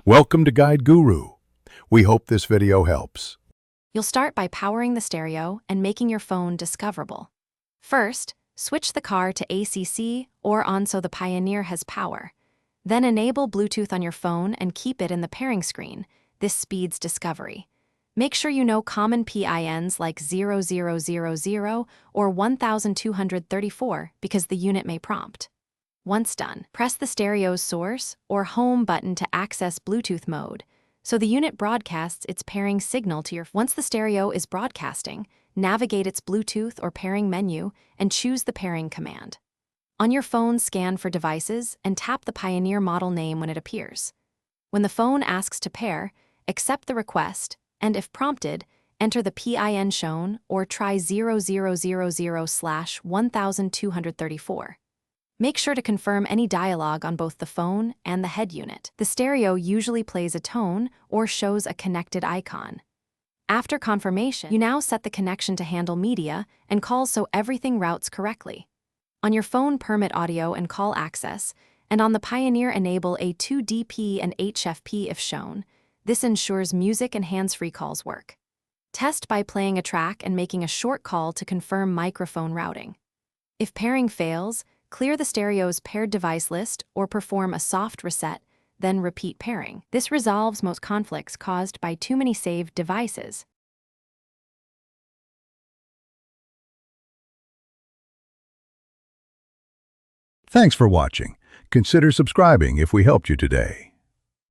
Welcome to Guide Guru. We hope this video helps. You'll start by powering the stereo and making your phone discoverable. First, switch the car to ACC or on so the Pioneer has power. Then enable Bluetooth on your phone and keep it in the pairing screen. This speeds discovery. Make sure you know common PINs like 0000 or 1234 because the unit may prompt. Once done, press the stereo's source or home button to access Bluetooth mode, so the unit broadcasts its pairing signal to your. Once the stereo is broadcasting, navigate its Bluetooth or pairing menu and choose the pairing command. On your phone, scan for devices and tap the Pioneer model name when it appears. When the phone asks to pair, accept the request, and if prompted, enter the PIN shown or try 0000/1234. Make sure to confirm any dialogue on both the phone and the head unit. The stereo usually plays a tone or shows a connected icon. After confirmation, you now set the connection to handle media and calls so everything routes correctly. On your phone, permit audio and call access, and on the Pioneer, enable a 2DP and HFP if shown. This ensures music and hands-free calls work. Test by playing a track and making a short call to confirm microphone routing. If pairing fails, clear the stereo's paired device list or perform a soft reset, then repeat pairing. This resolves most conflicts caused by too many saved devices. Thanks for watching. Consider subscribing if we helped you today.